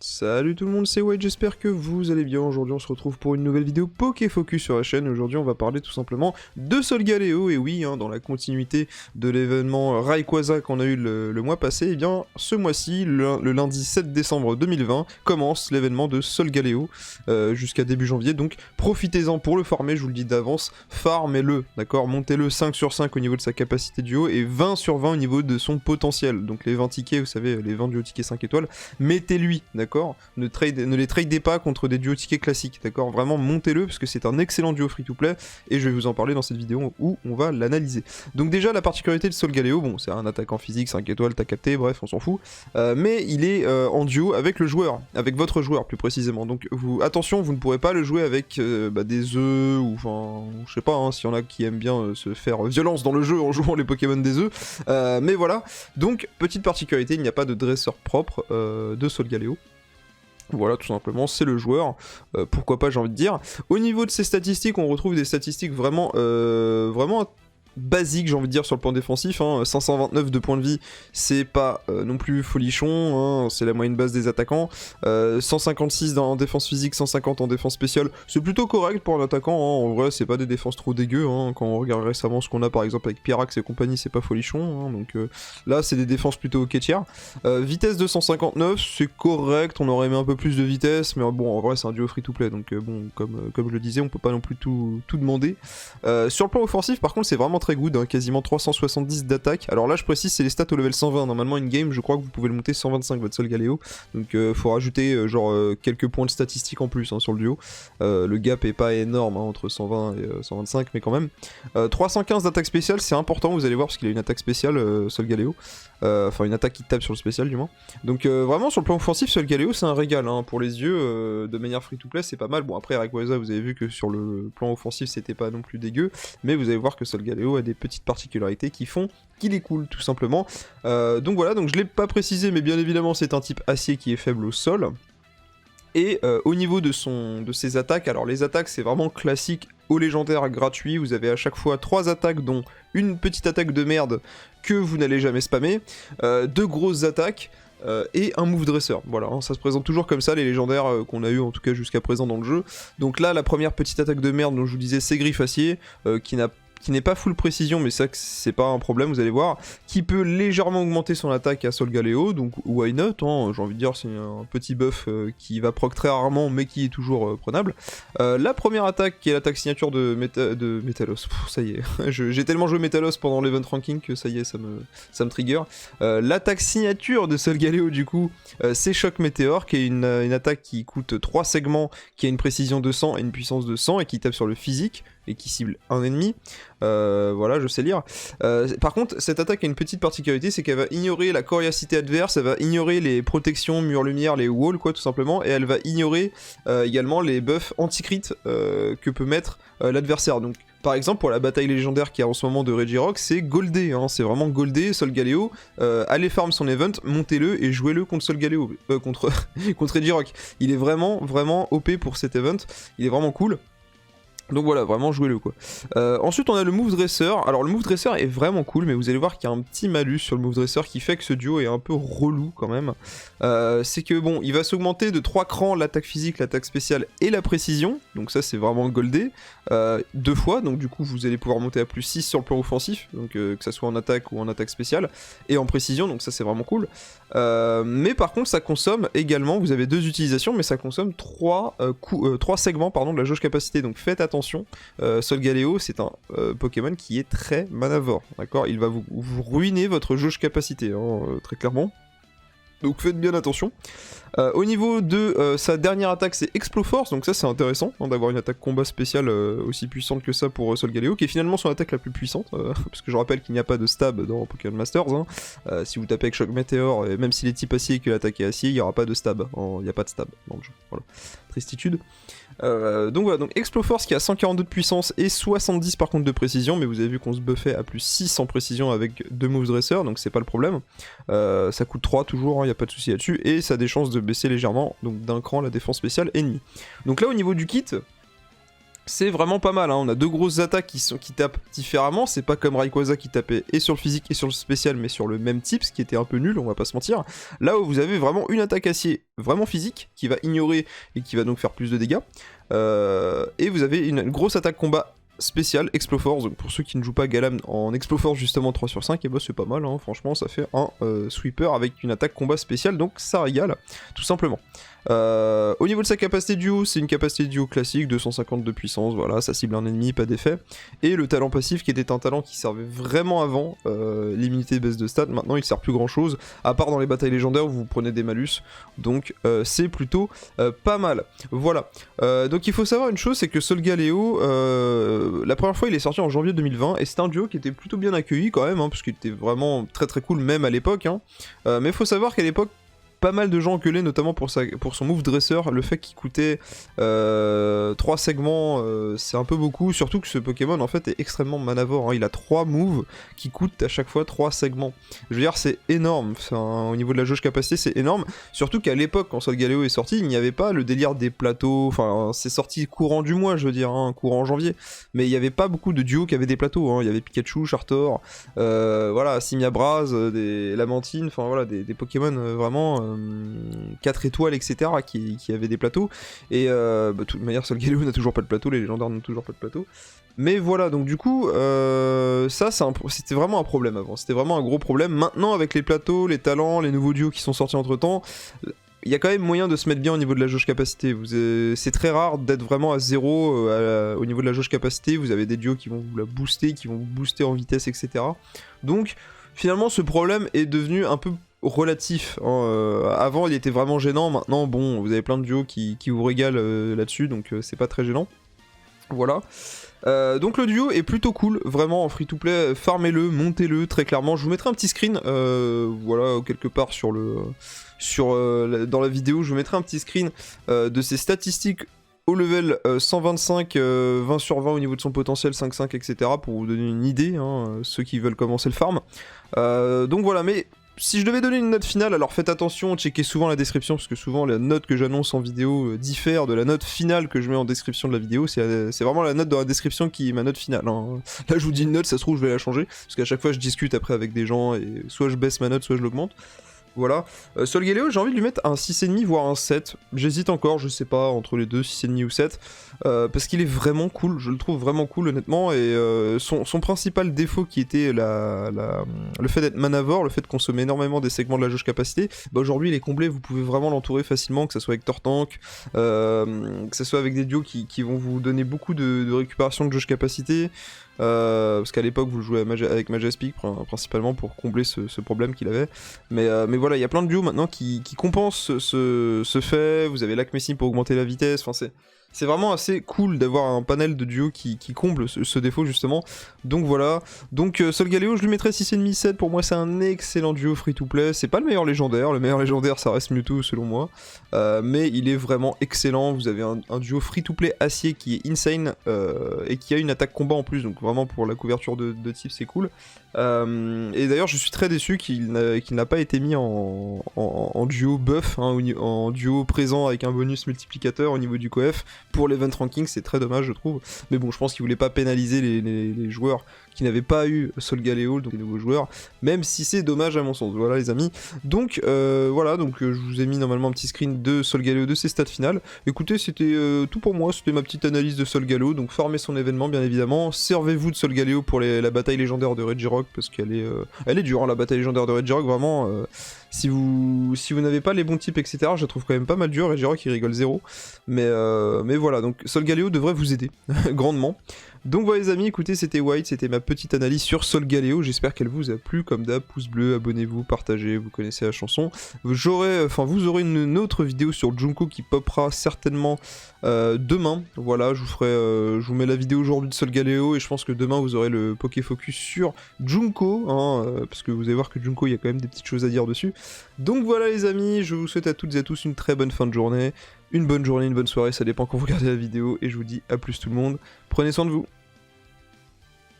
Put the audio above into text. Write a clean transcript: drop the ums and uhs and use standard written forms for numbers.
Salut tout le monde, c'est White, j'espère que vous allez bien. Aujourd'hui on se retrouve pour une nouvelle vidéo Pokéfocus sur la chaîne. Aujourd'hui on va parler tout simplement de Solgaleo, et oui, dans la continuité de l'événement Rayquaza qu'on a eu le mois passé, et bien ce mois-ci, le lundi 7 décembre 2020, commence l'événement de Solgaleo jusqu'à début janvier, donc profitez-en pour le farmer, je vous le dis d'avance, farmez-le, d'accord, montez-le 5 sur 5 au niveau de sa capacité duo et 20 sur 20 au niveau de son potentiel, donc les 20 tickets, vous savez, les 20 duo tickets 5 étoiles, mettez-lui, d'accord. Ne les tradez pas contre des duos tickets classiques, d'accord. Vraiment, montez-le, parce que c'est un excellent duo free-to-play, et je vais vous en parler dans cette vidéo où on va l'analyser. Donc déjà, la particularité de Solgaleo, bon, c'est un attaquant physique, 5 étoiles, t'as capté, bref, on s'en fout, mais il est en duo avec le joueur, avec votre joueur plus précisément. Donc attention, vous ne pourrez pas le jouer avec des œufs, ou enfin, je sais pas, hein, s'il y en a qui aiment bien se faire violence dans le jeu en jouant les Pokémon des œufs, mais voilà. Donc, petite particularité, il n'y a pas de dresseur propre de Solgaleo. Voilà, tout simplement, c'est le joueur, pourquoi pas, j'ai envie de dire. Au niveau de ses statistiques, on retrouve des statistiques vraiment basique, j'ai envie de dire, sur le plan défensif, hein. 529 de points de vie, c'est pas non plus folichon, hein. C'est la moyenne base des attaquants, 156 en défense physique, 150 en défense spéciale, c'est plutôt correct pour un attaquant, hein. En vrai c'est pas des défenses trop dégueu, hein. Quand on regarde récemment ce qu'on a par exemple avec Pyrax et compagnie, c'est pas folichon, hein. Donc là c'est des défenses plutôt ok tiers. Vitesse de 159, c'est correct, on aurait aimé un peu plus de vitesse, mais bon, en vrai c'est un duo free to play, donc bon, comme je le disais, on peut pas non plus tout demander. Sur le plan offensif, par contre, c'est vraiment très good, hein, quasiment 370 d'attaque. Alors là, je précise, c'est les stats au level 120. Normalement, in-game, je crois que vous pouvez le monter 125, votre Solgaleo. Donc, faut rajouter quelques points de statistiques en plus, hein, sur le duo. Le gap est pas énorme, hein, entre 120 et 125, mais quand même. 315 d'attaque spéciale, c'est important, vous allez voir, parce qu'il a une attaque spéciale, Solgaleo. Enfin, une attaque qui tape sur le spécial, du moins. Donc, vraiment, sur le plan offensif, Solgaleo, c'est un régal, hein, pour les yeux. De manière free-to-play, c'est pas mal. Bon, après, Rayquaza, vous avez vu que sur le plan offensif, c'était pas non plus dégueu. Mais vous allez voir que Solgaleo a des petites particularités qui font qu'il est cool, tout simplement. Donc voilà, donc je l'ai pas précisé, mais bien évidemment, c'est un type acier qui est faible au sol. Et au niveau de ses attaques, alors les attaques, c'est vraiment classique au légendaire gratuit. Vous avez à chaque fois 3 attaques, dont une petite attaque de merde que vous n'allez jamais spammer, 2 grosses attaques, et un move dresseur, voilà, hein, ça se présente toujours comme ça, les légendaires qu'on a eu en tout cas jusqu'à présent dans le jeu. Donc là, la première petite attaque de merde dont je vous disais, c'est Griffe Acier, qui n'est pas full précision, mais ça c'est pas un problème, vous allez voir, qui peut légèrement augmenter son attaque à Solgaleo, donc why not, hein, j'ai envie de dire, c'est un petit buff qui va proc très rarement, mais qui est toujours prenable. La première attaque, qui est l'attaque signature de Metalos, ça y est, j'ai tellement joué Metalos pendant l'event ranking que ça y est, ça me trigger. L'attaque signature de Solgaleo, du coup, c'est Choc Météore, qui est une attaque qui coûte 3 segments, qui a une précision de 100 et une puissance de 100, et qui tape sur le physique, et qui cible un ennemi. Voilà, je sais lire. Par contre, cette attaque a une petite particularité, c'est qu'elle va ignorer la coriacité adverse, elle va ignorer les protections, murs lumière, les walls, quoi, tout simplement, et elle va ignorer également les buffs anti-crit que peut mettre l'adversaire. Donc, par exemple, pour la bataille légendaire qui a en ce moment de Regirock, c'est goldé, hein, c'est vraiment goldé, Solgaleo. Allez farm son event, montez-le et jouez-le contre Solgaleo, contre Regirock. Il est vraiment OP pour cet event, il est vraiment cool. Donc voilà, vraiment jouez-le quoi. Ensuite on a le Move Dresser. Alors le Move Dresser est vraiment cool, mais vous allez voir qu'il y a un petit malus sur le Move Dresser qui fait que ce duo est un peu relou quand même. C'est que bon, il va s'augmenter de 3 crans l'attaque physique, l'attaque spéciale et la précision. Donc ça c'est vraiment goldé. 2 fois, donc du coup vous allez pouvoir monter à plus 6 sur le plan offensif, donc que ça soit en attaque ou en attaque spéciale, et en précision, donc ça c'est vraiment cool. Mais par contre ça consomme également, vous avez 2 utilisations, mais ça consomme 3 segments de la jauge capacité, donc faites attention. Solgaleo c'est un Pokémon qui est très manavore, d'accord, il va vous ruiner votre jauge capacité, hein, très clairement. Donc faites bien attention. Au niveau de sa dernière attaque, c'est Exploforce, donc ça c'est intéressant, hein, d'avoir une attaque combat spéciale aussi puissante que ça pour Solgaleo, qui est finalement son attaque la plus puissante, parce que je rappelle qu'il n'y a pas de stab dans Pokémon Masters, hein. Si vous tapez avec Choc Météore, et même s'il est type acier et que l'attaque est acier, il n'y aura pas de stab, il n'y a pas de stab dans le jeu, voilà. Tristitude. Donc voilà, donc Exploforce qui a 142 de puissance et 70 par contre de précision, mais vous avez vu qu'on se buffait à plus 6 en précision avec 2 moves dresseurs, donc c'est pas le problème. Ça coûte 3 toujours, il n'y a pas de souci là-dessus, et ça a des chances de baisser légèrement, donc d'un cran la défense spéciale ennemie. Donc là au niveau du kit, c'est vraiment pas mal, hein. On a deux grosses attaques qui tapent différemment, c'est pas comme Rayquaza qui tapait et sur le physique et sur le spécial, mais sur le même type, ce qui était un peu nul, on va pas se mentir. Là où vous avez vraiment une attaque acier vraiment physique, qui va ignorer et qui va donc faire plus de dégâts, et vous avez une grosse attaque combat spécial Exploforce, donc pour ceux qui ne jouent pas Galam en Exploforce justement 3 sur 5, et bah c'est pas mal, hein. Franchement ça fait un sweeper avec une attaque combat spéciale, donc ça régale, tout simplement. Au niveau de sa capacité duo, c'est une capacité duo classique, 250 de puissance, voilà, ça cible un ennemi, pas d'effet. Et le talent passif qui était un talent qui servait vraiment avant, l'immunité baisse de stats, maintenant il sert plus grand chose, à part dans les batailles légendaires où vous prenez des malus, donc c'est plutôt pas mal. Voilà, donc il faut savoir une chose, c'est que Solgaleo, la première fois il est sorti en janvier 2020, et c'était un duo qui était plutôt bien accueilli quand même, hein, parce qu'il était vraiment très très cool même à l'époque, hein. Mais il faut savoir qu'à l'époque, pas mal de gens gueulaient notamment pour son move dresseur, le fait qu'il coûtait 3 segments, c'est un peu beaucoup, surtout que ce Pokémon en fait est extrêmement manavore, hein. Il a 3 moves qui coûtent à chaque fois 3 segments. Je veux dire c'est énorme, au niveau de la jauge capacité c'est énorme, surtout qu'à l'époque quand Solgaleo est sorti, il n'y avait pas le délire des plateaux, enfin c'est sorti courant du mois je veux dire, hein, courant janvier, mais il n'y avait pas beaucoup de duos qui avaient des plateaux, hein. Il y avait Pikachu, Chartor, voilà, Simiabras, des Lamantine, enfin voilà, des Pokémon vraiment 4 étoiles, etc., qui avaient des plateaux. Et de toute manière, Solgaleo n'a toujours pas de plateau, les légendaires n'ont toujours pas de plateau. Mais voilà, donc du coup, ça, c'était vraiment un problème avant. C'était vraiment un gros problème. Maintenant, avec les plateaux, les talents, les nouveaux duos qui sont sortis entre-temps, il y a quand même moyen de se mettre bien au niveau de la jauge capacité. C'est très rare d'être vraiment à 0 au niveau de la jauge capacité. Vous avez des duos qui vont vous la booster, qui vont vous booster en vitesse, etc. Donc, finalement, ce problème est devenu un peu relatif, hein. Avant il était vraiment gênant, maintenant bon vous avez plein de duos qui vous régalent là-dessus, donc c'est pas très gênant. Voilà. Donc le duo est plutôt cool, vraiment en free to play, farmez-le, montez-le très clairement. Je vous mettrai un petit screen, voilà, quelque part dans la vidéo, je vous mettrai un petit screen de ses statistiques au level 125, 20 sur 20 au niveau de son potentiel, 5-5, etc. pour vous donner une idée, hein, ceux qui veulent commencer le farm. Donc voilà, mais si je devais donner une note finale, alors faites attention, checkez souvent la description, parce que souvent la note que j'annonce en vidéo diffère de la note finale que je mets en description de la vidéo. C'est vraiment la note dans la description qui est ma note finale, hein. Là je vous dis une note, ça se trouve je vais la changer, parce qu'à chaque fois je discute après avec des gens, et soit je baisse ma note, soit je l'augmente. Voilà. Solgaleo, j'ai envie de lui mettre un 6,5 voire un 7. J'hésite encore, je sais pas, entre les deux, 6,5 ou 7. Parce qu'il est vraiment cool, je le trouve vraiment cool honnêtement. Et son principal défaut qui était le fait d'être manavore, le fait de consommer énormément des segments de la jauge capacité, bah aujourd'hui il est comblé, vous pouvez vraiment l'entourer facilement, que ce soit avec Tortank, que ce soit avec des duos qui vont vous donner beaucoup de récupération de jauge capacité. Parce qu'à l'époque vous le jouez avec Majespic principalement pour combler ce problème qu'il avait, mais voilà, il y a plein de duos maintenant qui compensent ce fait. Vous avez l'Acmessim pour augmenter la vitesse, enfin c'est vraiment assez cool d'avoir un panel de duos qui comble ce défaut justement. Donc voilà, donc Solgaleo je lui mettrais 6,5, 7, pour moi c'est un excellent duo free to play. C'est pas le meilleur légendaire ça reste Mewtwo selon moi, mais il est vraiment excellent. Vous avez un duo free to play acier qui est insane, et qui a une attaque combat en plus, donc vraiment pour la couverture de type c'est cool. Et d'ailleurs je suis très déçu qu'il n'a pas été mis en duo buff, hein, en duo présent avec un bonus multiplicateur au niveau du coef. Pour l'event ranking c'est très dommage je trouve, mais bon je pense qu'il voulait pas pénaliser les joueurs qui n'avaient pas eu Solgaleo, donc les nouveaux joueurs, même si c'est dommage à mon sens. Voilà les amis, donc voilà, donc je vous ai mis normalement un petit screen de Solgaleo de ses stats finales. Écoutez, c'était tout pour moi, c'était ma petite analyse de Solgaleo, donc farmez son événement bien évidemment, servez-vous de Solgaleo pour la bataille légendaire de Regirock, parce qu'elle est dure, hein, la bataille légendaire de Regirock, vraiment, si vous n'avez pas les bons types, etc., je la trouve quand même pas mal dure. Regirock il rigole zéro, mais voilà, donc Solgaleo devrait vous aider, grandement. Donc voilà les amis, écoutez, c'était White, c'était ma petite analyse sur Solgaleo, j'espère qu'elle vous a plu, comme d'hab, pouce bleu, abonnez-vous, partagez, vous connaissez la chanson. Vous aurez une autre vidéo sur Junko qui popera certainement demain, voilà, je vous mets la vidéo aujourd'hui de Solgaleo, et je pense que demain vous aurez le Pokéfocus sur Junko, hein, parce que vous allez voir que Junko, il y a quand même des petites choses à dire dessus. Donc voilà les amis, je vous souhaite à toutes et à tous une très bonne fin de journée, une bonne soirée, ça dépend quand vous regardez la vidéo, et je vous dis à plus tout le monde, prenez soin de vous.